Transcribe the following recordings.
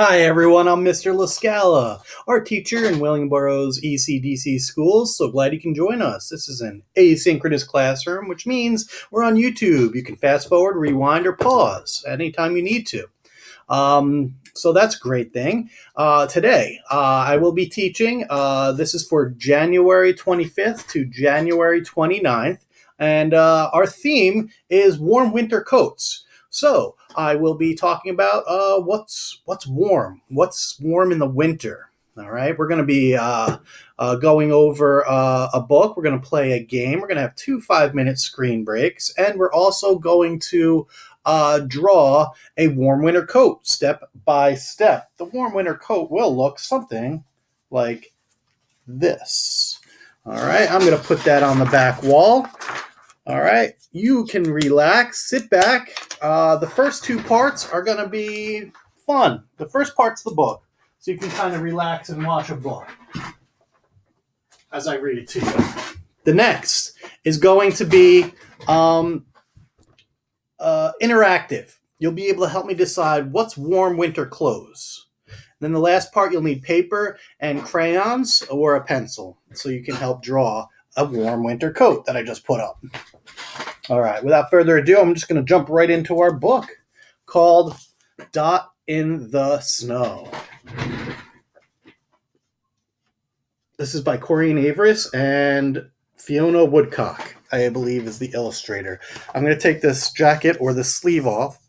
Hi everyone, I'm Mr. LaScala, art teacher in Willingboro's ECDC schools. So glad you can join us. This is an asynchronous classroom, which means we're on YouTube. You can fast forward, rewind, or pause anytime you need to. So that's a great thing. Today, I will be teaching. This is for January 25th to January 29th, and our theme is warm winter coats. So I will be talking about what's warm, what's warm in the winter. All right, we're going to be going over a book. We're going to play a game. We're going to have 2 5-minute screen breaks, and we're also going to draw a warm winter coat step by step. The warm winter coat will look something like this. All right, I'm going to put that on the back wall. All right, you can relax, sit back. The first 2 parts are going to be fun. The first part's the book, so you can kind of relax and watch a book as I read it to you. The next is going to be interactive. You'll be able to help me decide what's warm winter clothes. Then the last part, you'll need paper and crayons or a pencil, so you can help draw a warm winter coat that I just put up. All right, without further ado, I'm just going to jump right into our book called Dot in the Snow. This is by Corrine Averis and Fiona Woodcock, I believe, is the illustrator. I'm going to take this jacket or the sleeve off,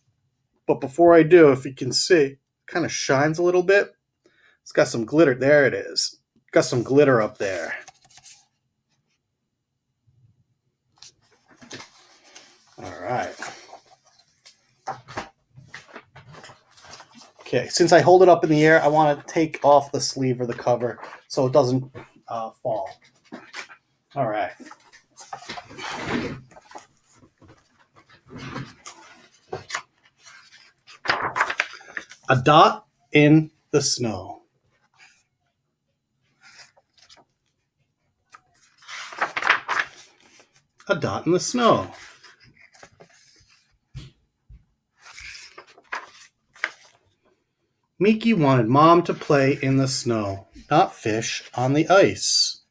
but before I do, if you can see, it kind of shines a little bit. It's got some glitter. There it is. Got some glitter up there. All right. Okay, since I hold it up in the air, I want to take off the sleeve or the cover so it doesn't fall. All right. A dot in the snow. A dot in the snow. Miki wanted Mom to play in the snow, not fish on the ice.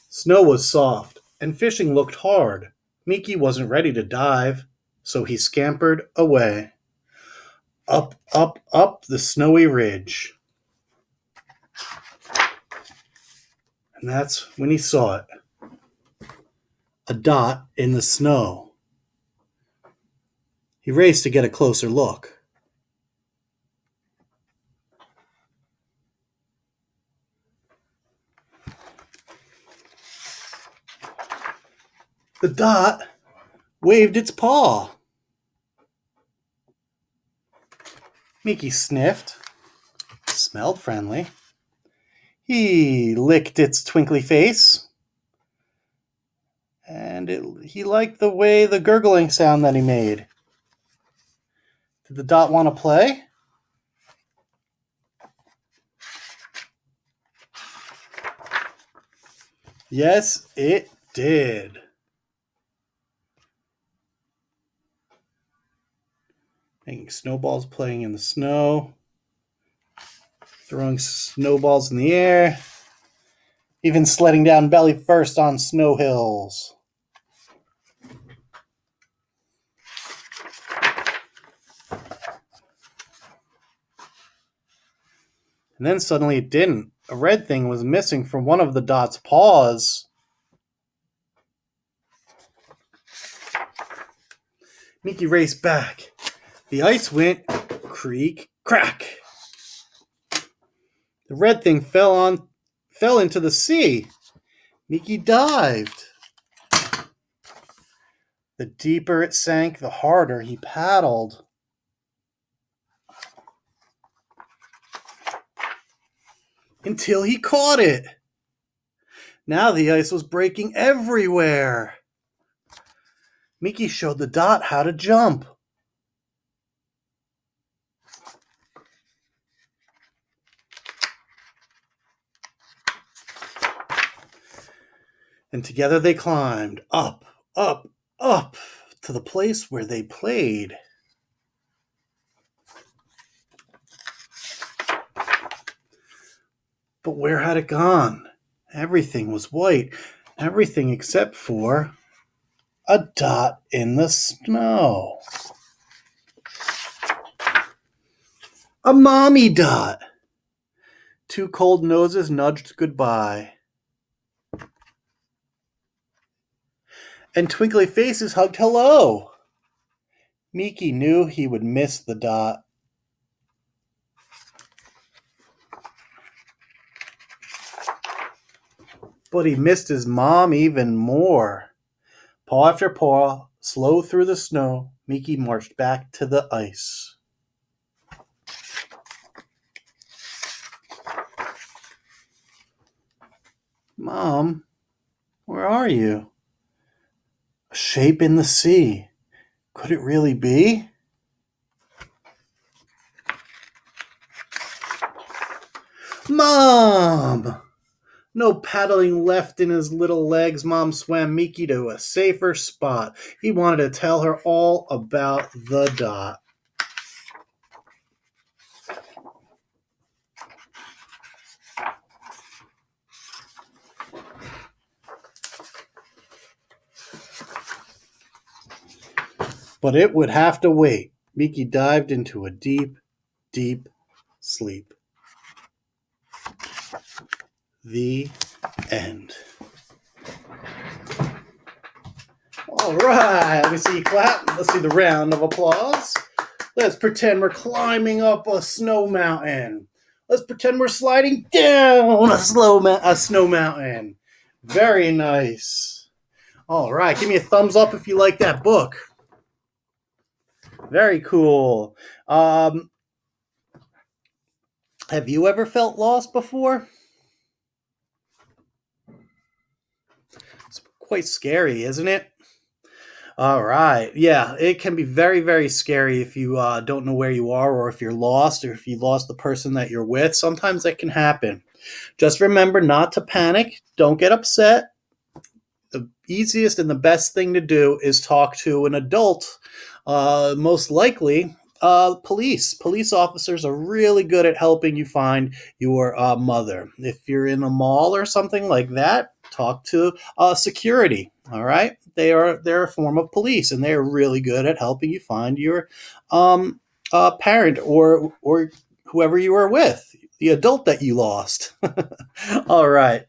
Snow was soft, and fishing looked hard. Miki wasn't ready to dive, so he scampered away. Up, up, up the snowy ridge. And that's when he saw it. A dot in the snow. He raced to get a closer look. The dot waved its paw. Miki sniffed, smelled friendly. He licked its twinkly face, and he liked the way the gurgling sound that he made. Did the dot want to play? Yes, it did. Making snowballs, playing in the snow, throwing snowballs in the air, even sledding down belly first on snow hills. And then suddenly it didn't. A red thing was missing from one of the dot's paws. Miki raced back. The ice went creak, crack. The red thing fell into the sea. Miki dived. The deeper it sank, the harder he paddled. Until he caught it. Now the ice was breaking everywhere. Miki showed the dot how to jump. And together they climbed up, up, up to the place where they played. But where had it gone? Everything was white. Everything except for a dot in the snow. A mommy dot. Two cold noses nudged goodbye. And twinkly faces hugged hello. Mickey knew he would miss the dot. But he missed his mom even more. Paw after paw, slow through the snow, Mickey marched back to the ice. Mom, where are you? A shape in the sea. Could it really be? Mom! No paddling left in his little legs, Mom swam Mickey to a safer spot. He wanted to tell her all about the dot. But it would have to wait. Mickey dived into a deep, deep sleep. The end. All right, let me see you clap. Let's see the round of applause. Let's pretend we're climbing up a snow mountain. Let's pretend we're sliding down a snow mountain. Very nice. All right, give me a thumbs up if you like that book. Very cool. Have you ever felt lost before? It's quite scary, isn't it? All right. Yeah, it can be very, very scary if you don't know where you are, or if you're lost, or if you lost the person that you're with. Sometimes that can happen. Just remember not to panic. Don't get upset. The easiest and the best thing to do is talk to an adult. Most likely, police. Police officers are really good at helping you find your mother. If you're in a mall or something like that, talk to security. All right, they're a form of police, and they're really good at helping you find your parent or whoever you are with, the adult that you lost. All right.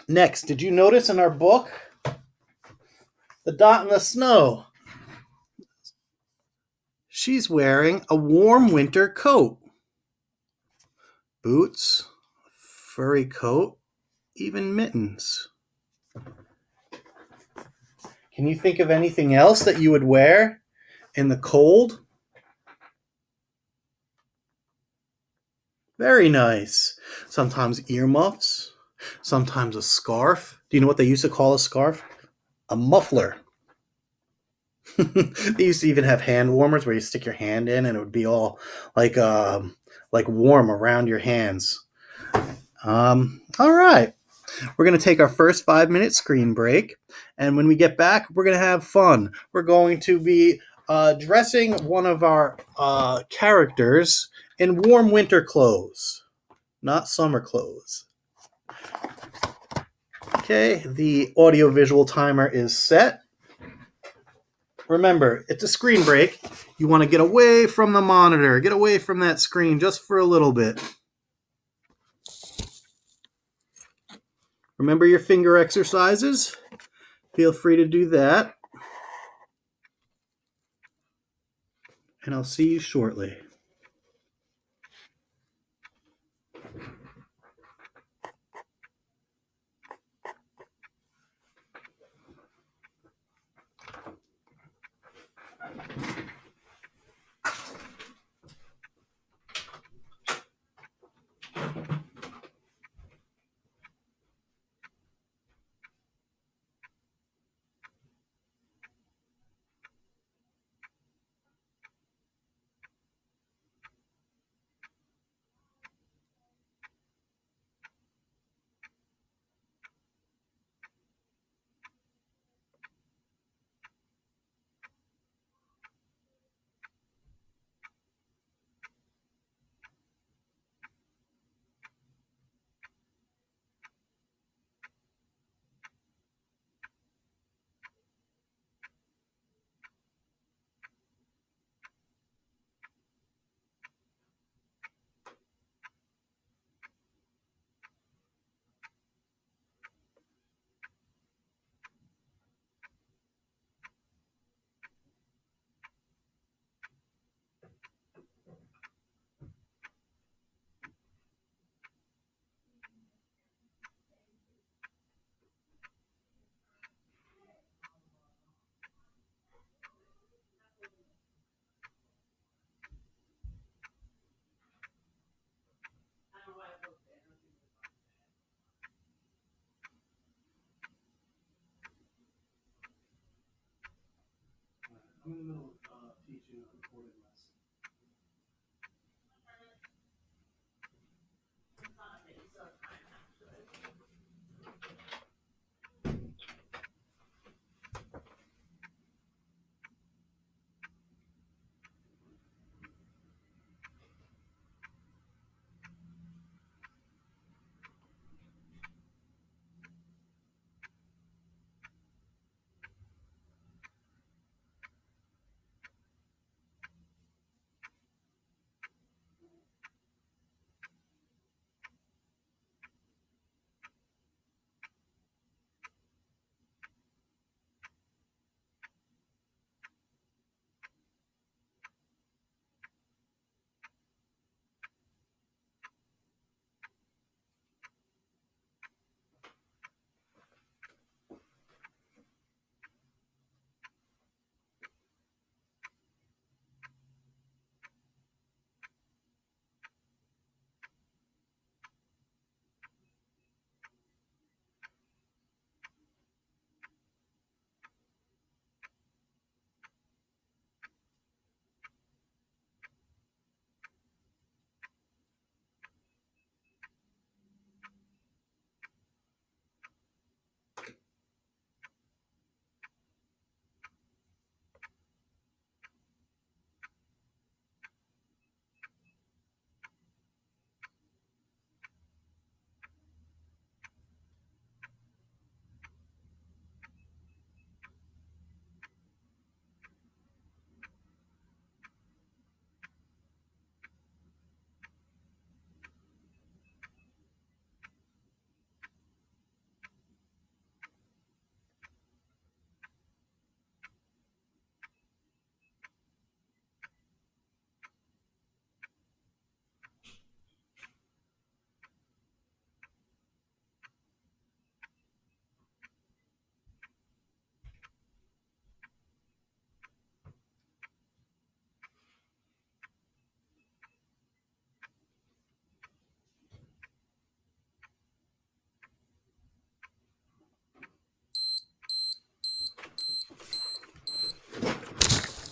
Next, did you notice in our book the dot in the snow? She's wearing a warm winter coat. Boots, furry coat, even mittens. Can you think of anything else that you would wear in the cold? Very nice. Sometimes earmuffs, sometimes a scarf. Do you know what they used to call a scarf? A muffler. They used to even have hand warmers where you stick your hand in and it would be all like warm around your hands. All right. We're going to take our first 5-minute screen break. And when we get back, we're going to have fun. We're going to be dressing one of our characters in warm winter clothes, not summer clothes. Okay, the audio-visual timer is set. Remember, it's a screen break. You want to get away from the monitor, get away from that screen just for a little bit. Remember your finger exercises? Feel free to do that. And I'll see you shortly. I'm in the middle of teaching a recorded lesson.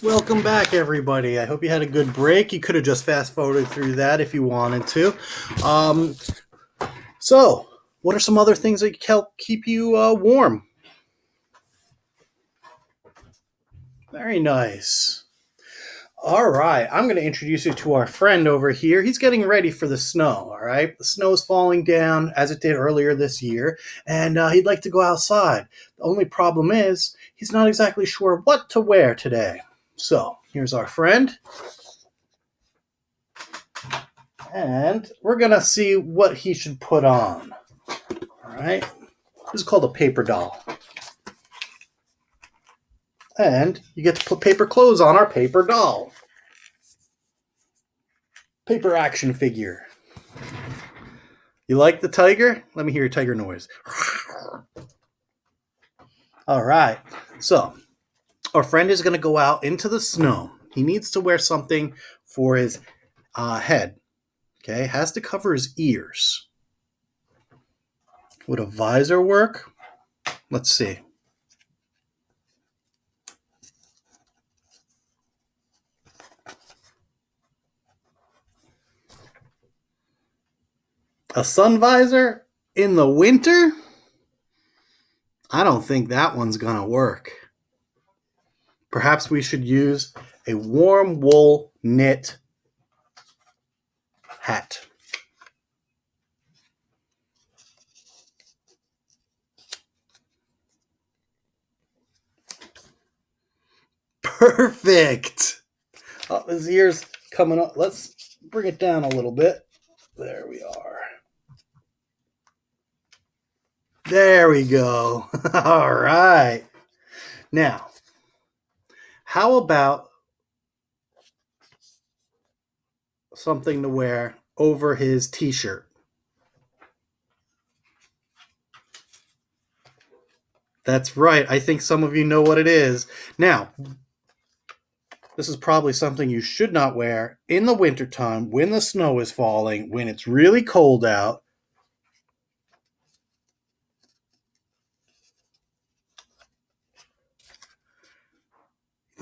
Welcome back, everybody. I hope you had a good break. You could have just fast forwarded through that if you wanted to. So, what are some other things that help keep you warm? Very nice. All right, I'm going to introduce you to our friend over here. He's getting ready for the snow, all right? The snow is falling down as it did earlier this year, and he'd like to go outside. The only problem is he's not exactly sure what to wear today. So, here's our friend. And we're going to see what he should put on. All right? This is called a paper doll. And you get to put paper clothes on our paper doll. Paper action figure. You like the tiger? Let me hear your tiger noise. All right. So, our friend is going to go out into the snow. He needs to wear something for his head. Okay? Has to cover his ears. Would a visor work? Let's see. A sun visor in the winter? I don't think that one's going to work. Perhaps we should use a warm wool knit hat. Perfect. Oh, his ear's coming up. Let's bring it down a little bit. There we are. There we go. All right. Now, how about something to wear over his t-shirt? That's right. I think some of you know what it is. Now, this is probably something you should not wear in the wintertime when the snow is falling, when it's really cold out.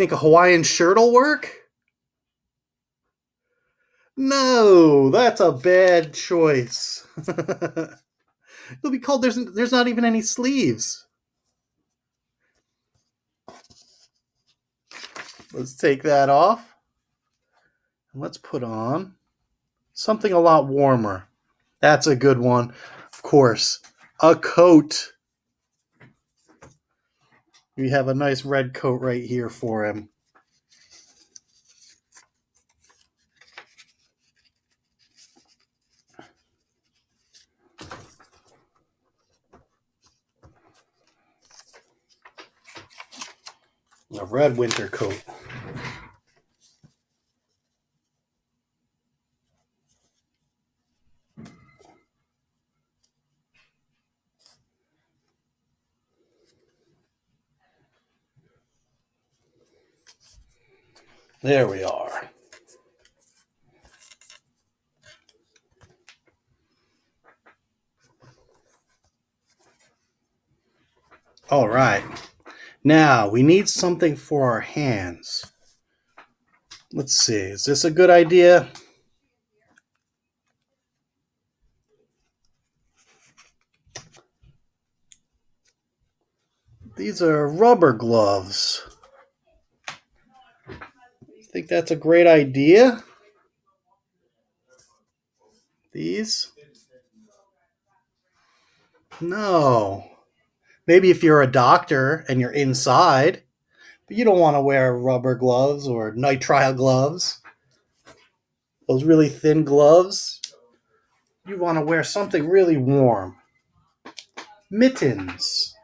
Think a Hawaiian shirt'll work? No, that's a bad choice. It'll be cold. There's not even any sleeves. Let's take that off. And let's put on something a lot warmer. That's a good one. Of course, a coat. We have a nice red coat right here for him. A red winter coat. There we are. All right. Now, we need something for our hands. Let's see. Is this a good idea? These are rubber gloves. Think that's a great idea? These? No. Maybe if you're a doctor and you're inside, but you don't want to wear rubber gloves or nitrile gloves. Those really thin gloves. You want to wear something really warm. Mittens.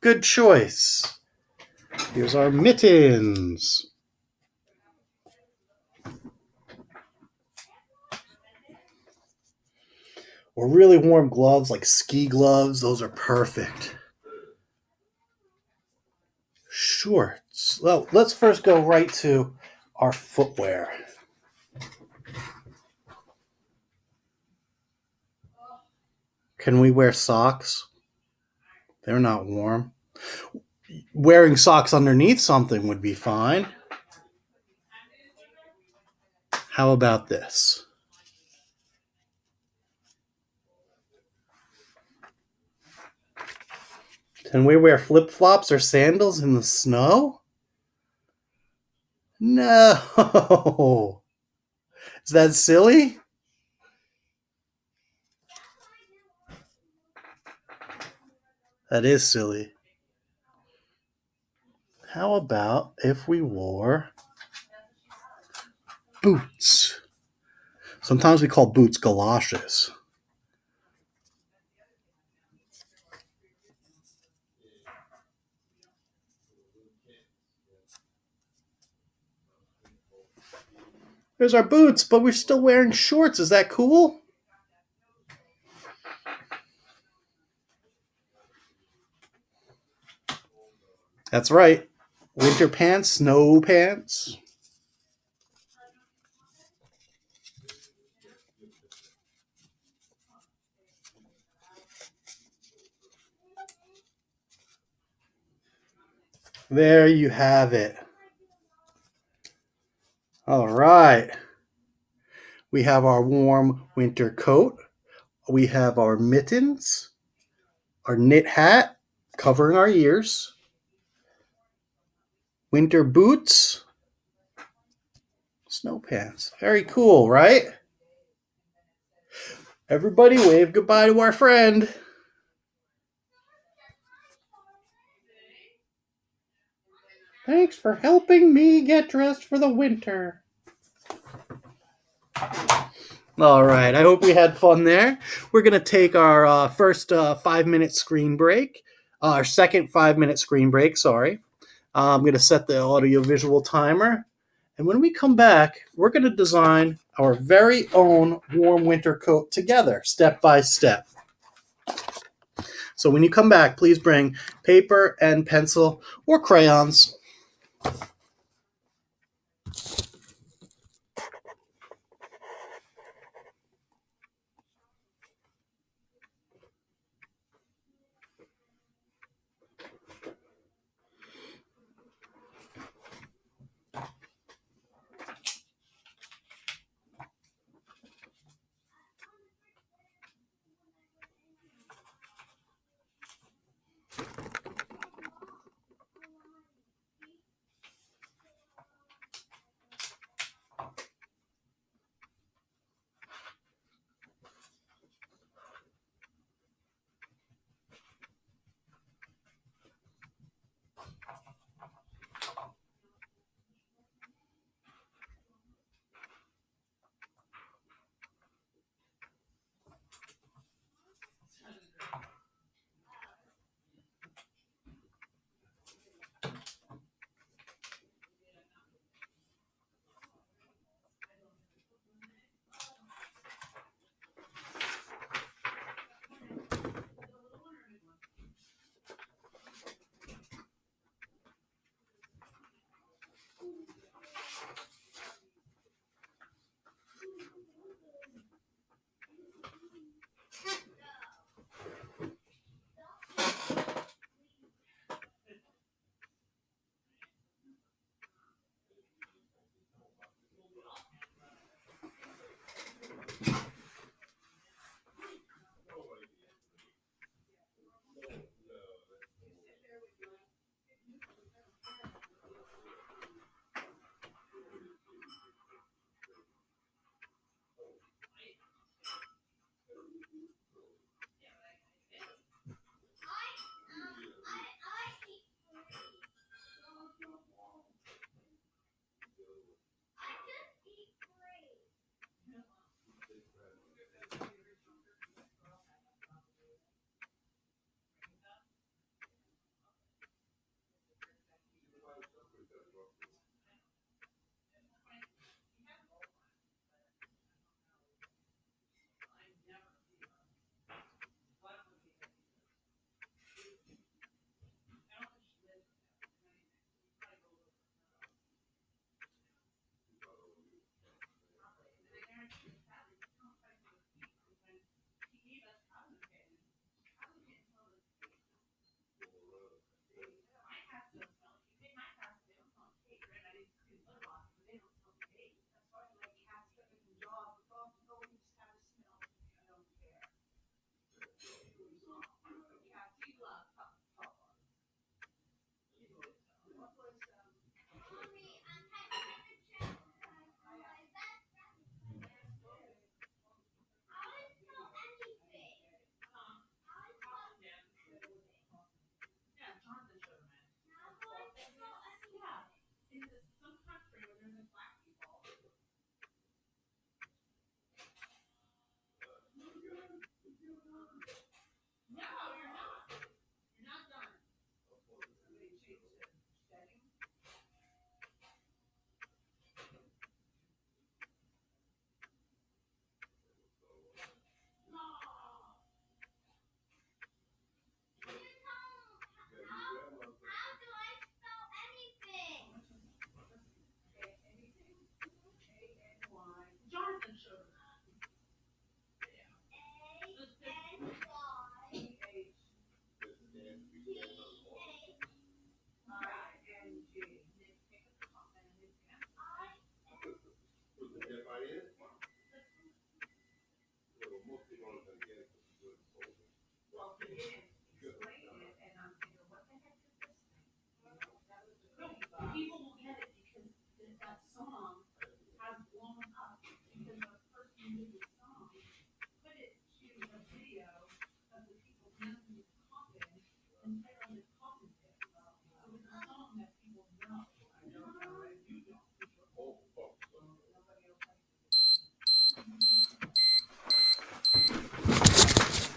Good choice. Here's our mittens. Or really warm gloves like ski gloves. Those are perfect. Shorts. Well, let's first go right to our footwear. Can we wear socks? They're not warm. Wearing socks underneath something would be fine. How about this? Can we wear flip-flops or sandals in the snow? No. Is that silly? That is silly. How about if we wore boots? Sometimes we call boots galoshes. There's our boots, but we're still wearing shorts. Is that cool? That's right. Winter pants, snow pants. There you have it. All right. We have our warm winter coat. We have our mittens, our knit hat covering our ears, winter boots, snow pants. Very cool, right? Everybody wave goodbye to our friend. Thanks for helping me get dressed for the winter. All right, I hope we had fun there. We're going to take our first 5-minute screen break, our second 5-minute screen break, sorry. I'm going to set the audio-visual timer. And when we come back, we're going to design our very own warm winter coat together, step by step. So when you come back, please bring paper and pencil or crayons.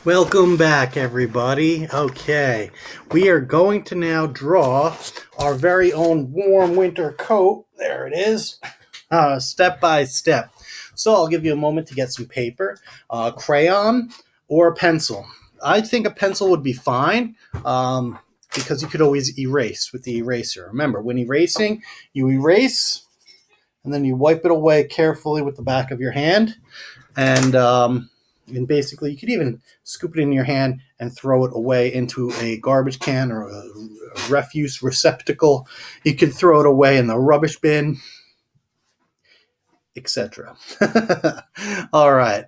Welcome back, everybody. Okay, we are going to now draw our very own warm winter coat. There it is, step by step. So I'll give you a moment to get some paper, crayon, or a pencil. I think a pencil would be fine because you could always erase with the eraser. Remember, when erasing, you erase and then you wipe it away carefully with the back of your hand. And basically, you could even scoop it in your hand and throw it away into a garbage can or a refuse receptacle. You could throw it away in the rubbish bin, etc. All right.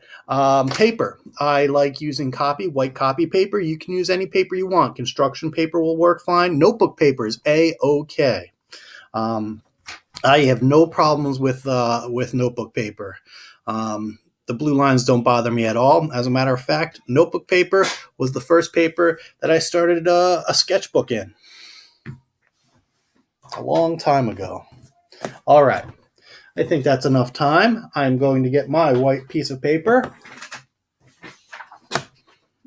Paper. I like using white copy paper. You can use any paper you want. Construction paper will work fine. Notebook paper is A-OK. I have no problems with notebook paper. The blue lines don't bother me at all. As a matter of fact, notebook paper was the first paper that I started a sketchbook in a long time ago. All right. I think that's enough time. I'm going to get my white piece of paper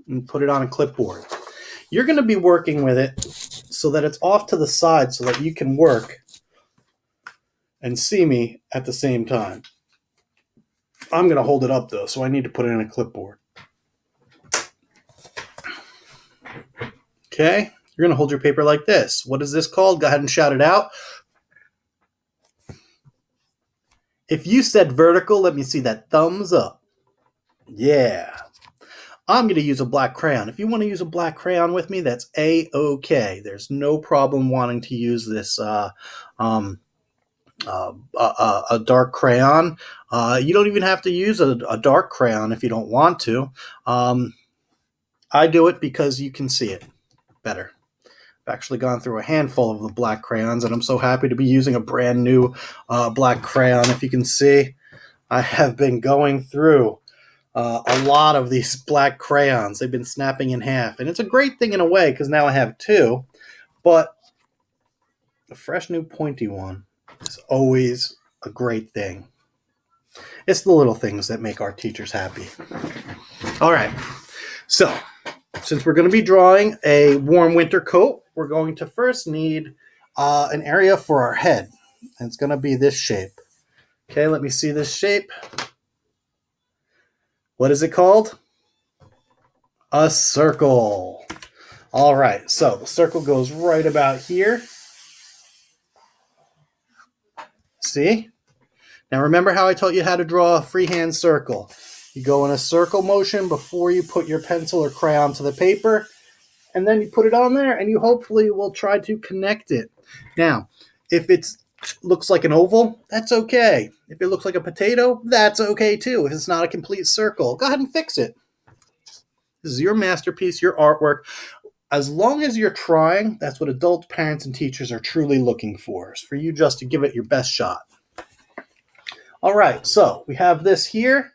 and put it on a clipboard. You're going to be working with it so that it's off to the side so that you can work and see me at the same time. I'm going to hold it up, though, so I need to put it in a clipboard. Okay, you're going to hold your paper like this. What is this called? Go ahead and shout it out. If you said vertical, let me see that thumbs up. Yeah. I'm going to use a black crayon. If you want to use a black crayon with me, that's A-OK. There's no problem wanting to use this a dark crayon. You don't even have to use a dark crayon if you don't want to. I do it because you can see it better. I've actually gone through a handful of the black crayons, and I'm so happy to be using a brand new black crayon. If you can see, I have been going through a lot of these black crayons. They've been snapping in half, and it's a great thing in a way because now I have two, but a fresh new pointy one is always a great thing. It's the little things that make our teachers happy. All right, so since we're going to be drawing a warm winter coat, we're going to first need an area for our head. And it's going to be this shape. Okay, let me see this shape. What is it called? A circle. All right, so the circle goes right about here. See? Now remember how I taught you how to draw a freehand circle. You go in a circle motion before you put your pencil or crayon to the paper, and then you put it on there, and you hopefully will try to connect it. Now, if it looks like an oval, that's okay. If it looks like a potato, that's okay too. If it's not a complete circle, go ahead and fix it. This is your masterpiece, your artwork. As long as you're trying, that's what adult parents and teachers are truly looking for, is for you just to give it your best shot. All right, so we have this here.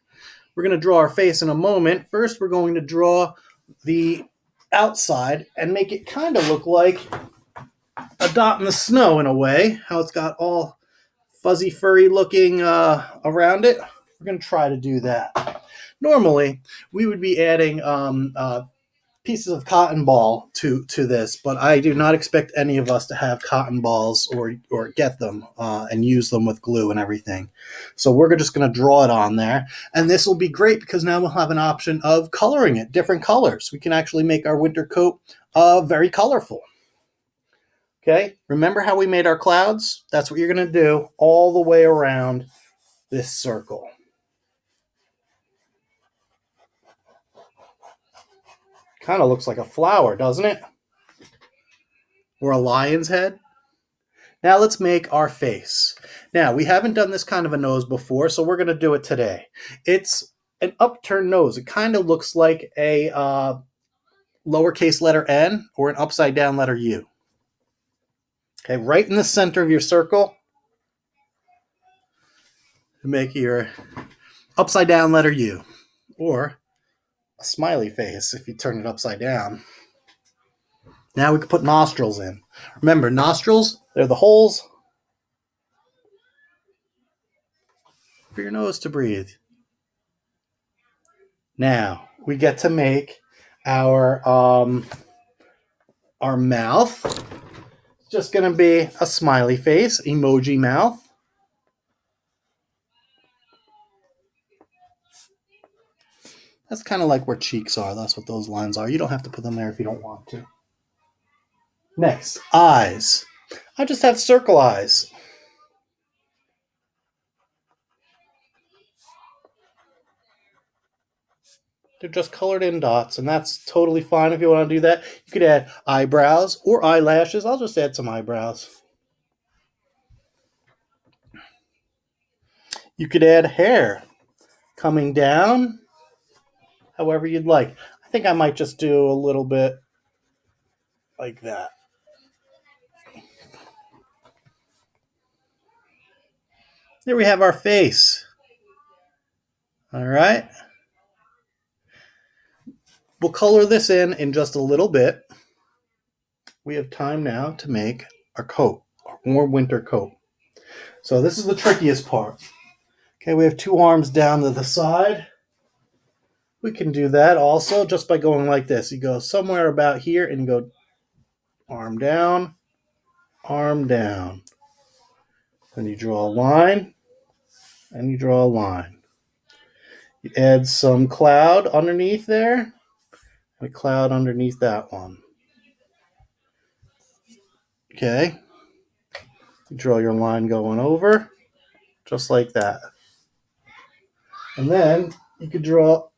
We're going to draw our face in a moment. First, we're going to draw the outside and make it kind of look like a dot in the snow in a way, how it's got all fuzzy, furry looking around it. We're going to try to do that. Normally, we would be adding pieces of cotton ball to this, but I do not expect any of us to have cotton balls or get them and use them with glue and everything. So we're just going to draw it on there, and this will be great because now we'll have an option of coloring it, different colors. We can actually make our winter coat very colorful. Okay, remember how we made our clouds? That's what you're going to do all the way around this circle. Kind of looks like a flower, doesn't it? Or a lion's head. Now let's make our face. Now, we haven't done this kind of a nose before, so we're going to do it today. It's an upturned nose. It kind of looks like a lowercase letter N or an upside down letter U. Okay, right in the center of your circle, make your upside down letter U, or a smiley face if you turn it upside down. Now we can put nostrils in. Remember, nostrils, they're the holes for your nose to breathe. Now, we get to make Our mouth, just going to be a smiley face, emoji mouth. That's kind of like where cheeks are. That's what those lines are. You don't have to put them there if you don't want to. Next, eyes. I just have circle eyes. They're just colored in dots, and that's totally fine if you want to do that. You could add eyebrows or eyelashes. I'll just add some eyebrows. You could add hair coming down however you'd like. I think I might just do a little bit like that. There we have our face. All right. We'll color this in just a little bit. We have time now to make our coat, our warm winter coat. So this is the trickiest part. Okay, we have two arms down to the side. We can do that also just by going like this. You go somewhere about here and you go arm down, arm down. Then you draw a line, and you draw a line. You add some cloud underneath there, and a cloud underneath that one. Okay. You draw your line going over, just like that. And then you could draw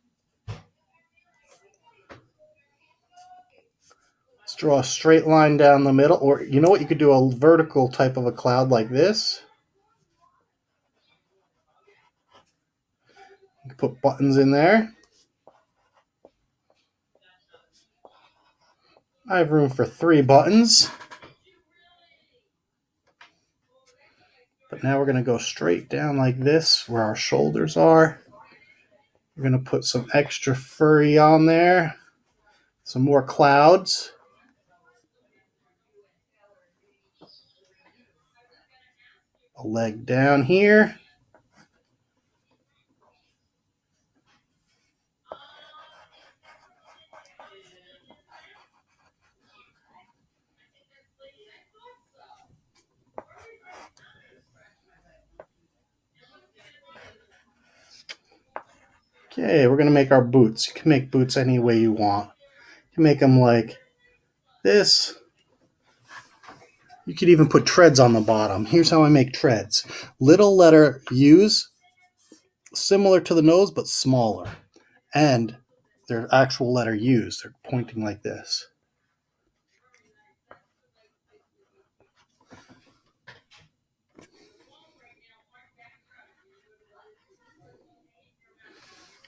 a straight line down the middle, or you know what, you could do a vertical type of a cloud like this. You could put buttons in there. I have room for 3 buttons. But now we're going to go straight down like this where our shoulders are. We're going to put some extra furry on there. Some more clouds. A leg down here. Okay, we're going to make our boots. You can make boots any way you want. You can make them like this. You could even put treads on the bottom. Here's how I make treads. Little letter U's, similar to the nose, but smaller. And they're actual letter U's. They're pointing like this.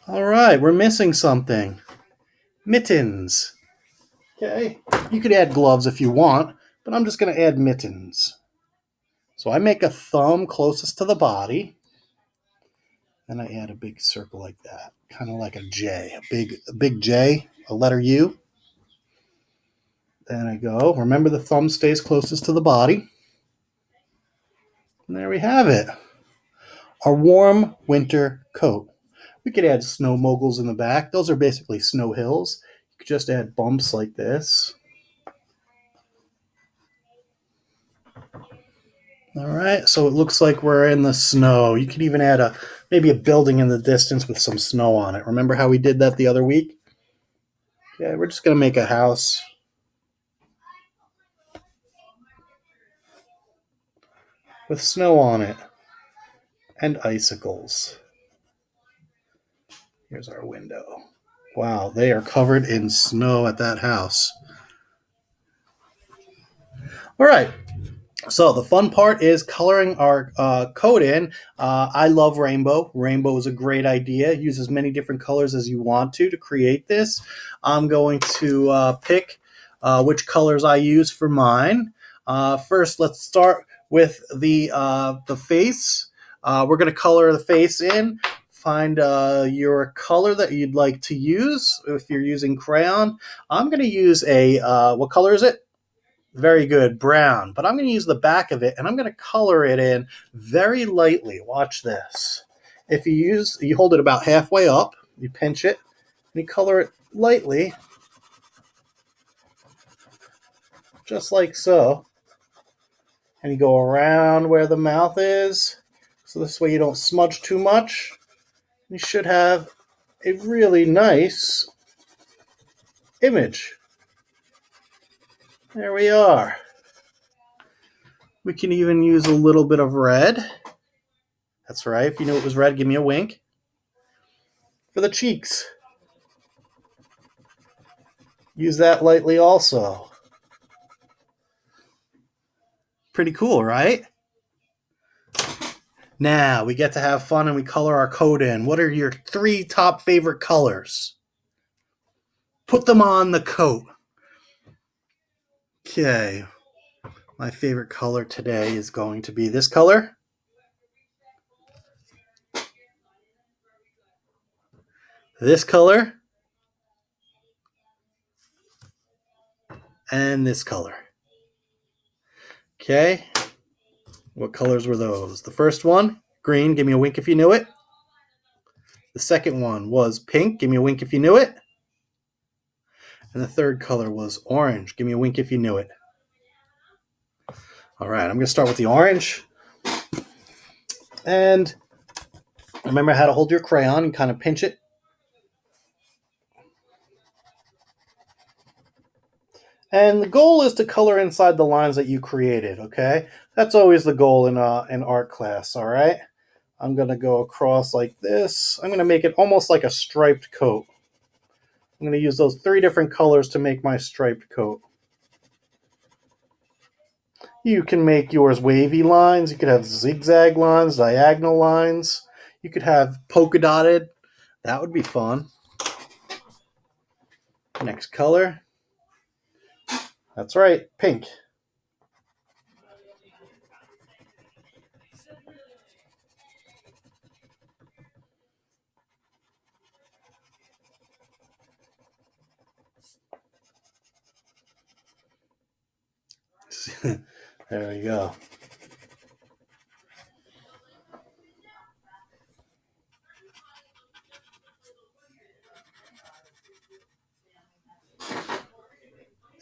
All right, we're missing something. Mittens. Okay, you could add gloves if you want, but I'm just going to add mittens. So I make a thumb closest to the body. Then I add a big circle like that, kind of like a J, a big J, a letter U. Then I go, remember the thumb stays closest to the body. And there we have it. Our warm winter coat. We could add snow moguls in the back. Those are basically snow hills. You could just add bumps like this. All right, so it looks like we're in the snow. You could even add maybe a building in the distance with some snow on it. Remember how we did that the other week? Yeah, we're just going to make a house. With snow on it. And icicles. Here's our window. Wow, they are covered in snow at that house. All right. So the fun part is coloring our coat in. I love rainbow. Rainbow is a great idea. Use as many different colors as you want to create this. I'm going to pick which colors I use for mine. First, let's start with the face. We're going to color the face in. Find your color that you'd like to use. If you're using crayon, I'm going to use what color is it? Very good, brown. But I'm going to use the back of it, and I'm going to color it in very lightly. Watch this. If you hold it about halfway up, you pinch it, and you color it lightly just like so. And you go around where the mouth is, so this way you don't smudge too much. You should have a really nice image. There we are. We can even use a little bit of red. That's right, if you knew it was red, give me a wink. For the cheeks. Use that lightly also. Pretty cool, right? Now we get to have fun and we color our coat in. What are your 3 top favorite colors? Put them on the coat. Okay. My favorite color today is going to be this color. This color. And this color. Okay. What colors were those? The first one, green. Give me a wink if you knew it. The second one was pink. Give me a wink if you knew it. And the third color was orange. Give me a wink if you knew it. All right, I'm going to start with the orange. And remember how to hold your crayon and kind of pinch it. And the goal is to color inside the lines that you created, okay? That's always the goal in art class, all right? I'm going to go across like this. I'm going to make it almost like a striped coat. I'm going to use those 3 different colors to make my striped coat. You can make yours wavy lines. You could have zigzag lines, diagonal lines. You could have polka dotted. That would be fun. Next color. That's right, pink. There we go.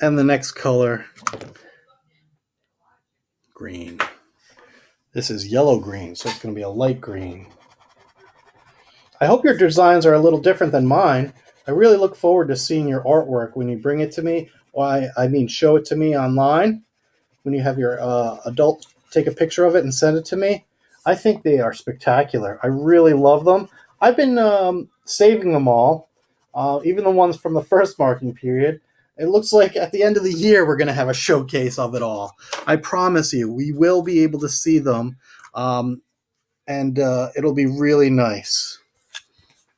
And the next color, green. This is yellow green, so it's going to be a light green. I hope your designs are a little different than mine. I really look forward to seeing your artwork when you bring it to me. Show it to me online. When you have your adult take a picture of it and send it to me. I think they are spectacular. I really love them. I've been saving them all, even the ones from the first marking period. It looks like at the end of the year we're going to have a showcase of it all. I promise you, we will be able to see them, and it'll be really nice.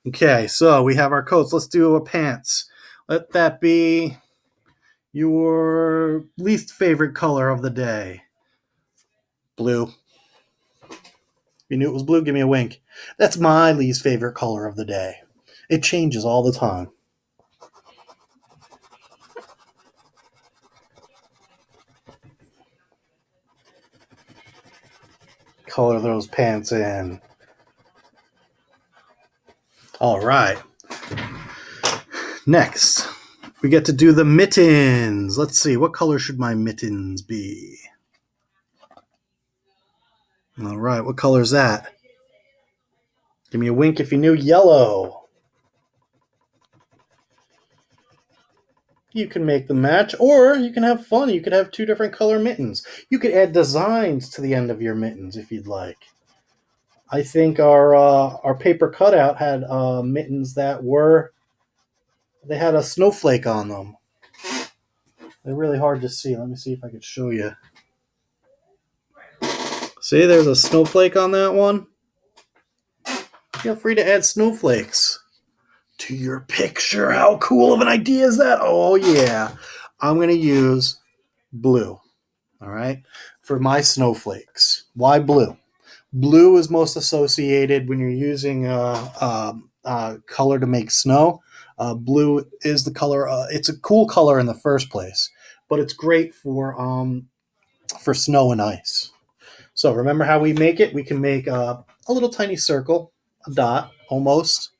Okay, so we have our coats. Let's do a pants. Let that be your least favorite color of the day. Blue. If you knew it was blue, give me a wink. That's my least favorite color of the day. It changes all the time. Color those pants in. All right. Next, we get to do the mittens. Let's see, what color should my mittens be? All right, what color is that? Give me a wink if you knew. Yellow. You can make them match, or you can have fun. You could have 2 different color mittens. You could add designs to the end of your mittens if you'd like. I think our paper cutout had mittens that they had a snowflake on them. They're really hard to see. Let me see if I could show you. See, there's a snowflake on that one. Feel free to add snowflakes to your picture. How cool of an idea is that? Oh, yeah. I'm going to use blue, all right, for my snowflakes. Why blue? Blue is most associated when you're using color to make snow. Blue is the color. It's a cool color in the first place, but it's great for snow and ice. So remember how we make it? We can make a little tiny circle, a dot, almost,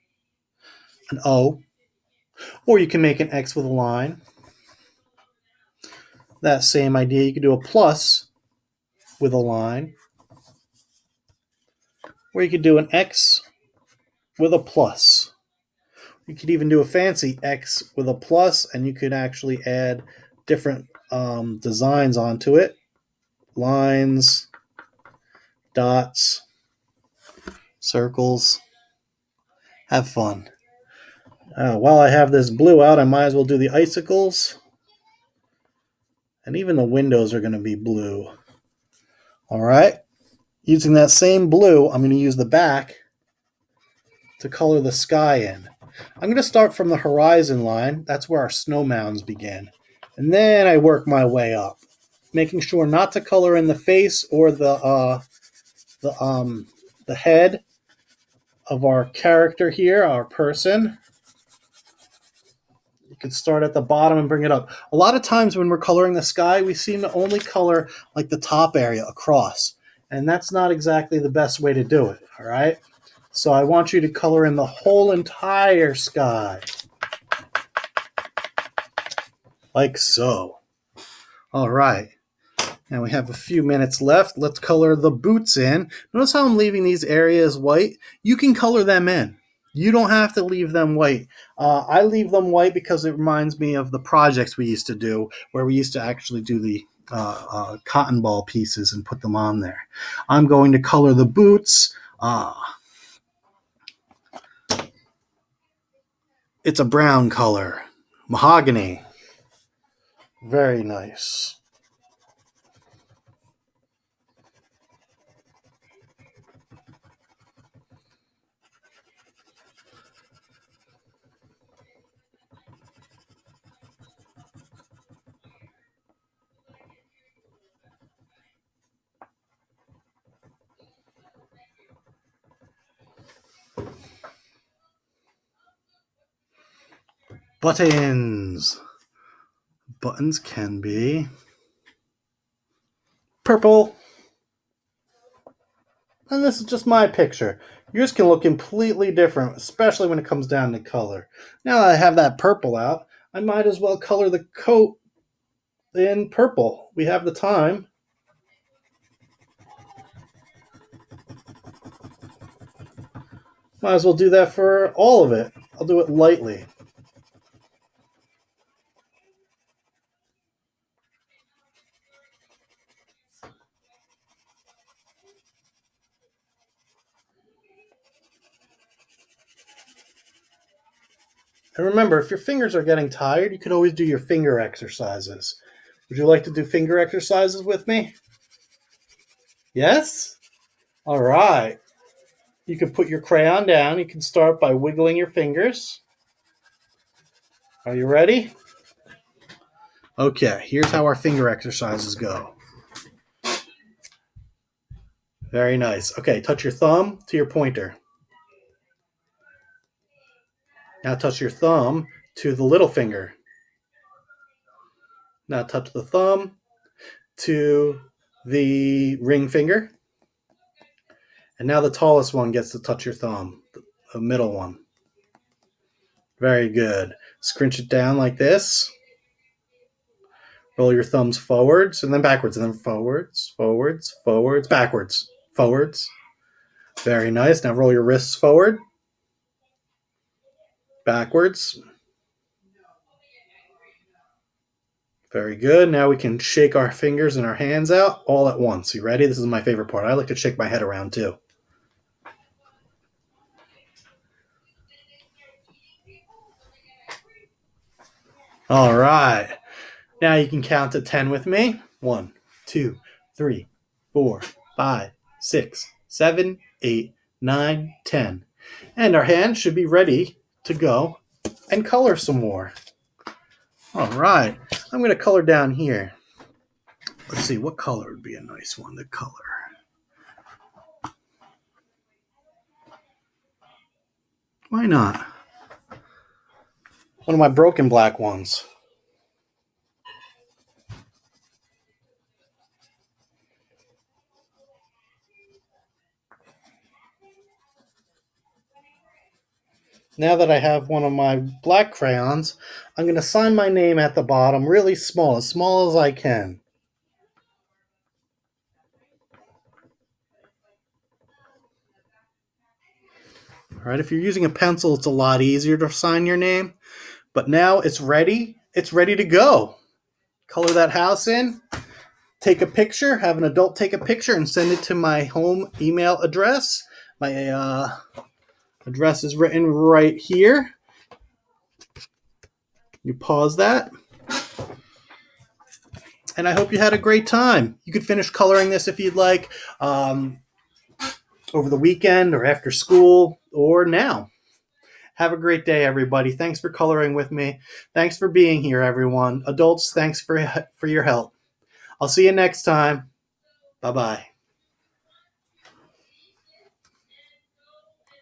an O, or you can make an X with a line. that same idea, you could do a plus with a line, or you could do an X with a plus. You could even do a fancy X with a plus, and you could actually add different designs onto it. Lines, dots, circles. Have fun. While I have this blue out, I might as well do the icicles. And even the windows are going to be blue. All right. Using that same blue, I'm going to use the back to color the sky in. I'm going to start from the horizon line. That's where our snow mounds begin. And then I work my way up, making sure not to color in the face or the head of our character here, our person. You can start at the bottom and bring it up. A lot of times when we're coloring the sky, we seem to only color like the top area across. And that's not exactly the best way to do it, all right? So I want you to color in the whole entire sky. Like so. All right. And we have a few minutes left. Let's color the boots in. Notice how I'm leaving these areas white? You can color them in. You don't have to leave them white. I leave them white because it reminds me of the projects we used to do, where we used to actually do the cotton ball pieces and put them on there. I'm going to color the boots. It's a brown color. Mahogany. Very nice. Buttons. Buttons can be purple. And this is just my picture. Yours can look completely different, especially when it comes down to color. Now that I have that purple out, I might as well color the coat in purple. We have the time. Might as well do that for all of it. I'll do it lightly. And remember, if your fingers are getting tired, you could always do your finger exercises. Would you like to do finger exercises with me? Yes? All right. You can put your crayon down. You can start by wiggling your fingers. Are you ready? Okay, here's how our finger exercises go. Very nice. Okay, touch your thumb to your pointer. Now touch your thumb to the little finger. Now touch the thumb to the ring finger. And now the tallest one gets to touch your thumb, the middle one. Very good. Scrunch it down like this. Roll your thumbs forwards and then backwards, and then forwards, forwards, forwards, backwards, forwards. Very nice. Now roll your wrists forward, backwards. Very good. Now we can shake our fingers and our hands out all at once. You ready? This is my favorite part. I like to shake my head around too. All right. Now you can count to 10 with me. 1, 2, 3, 4, 5, 6, 7, 8, 9, 10. And our hands should be ready to go and color some more. All right. I'm going to color down here. Let's see, what color would be a nice one to color? Why not? One of my broken black ones. Now that I have one of my black crayons, I'm going to sign my name at the bottom really small as I can. All right, if you're using a pencil, it's a lot easier to sign your name. But now it's ready. It's ready to go. Color that house in. Take a picture. Have an adult take a picture and send it to my home email address. My address is written right here. You pause that. And I hope you had a great time. You could finish coloring this if you'd like over the weekend or after school or now. Have a great day, everybody. Thanks for coloring with me. Thanks for being here, everyone. Adults, thanks for your help. I'll see you next time. Bye-bye.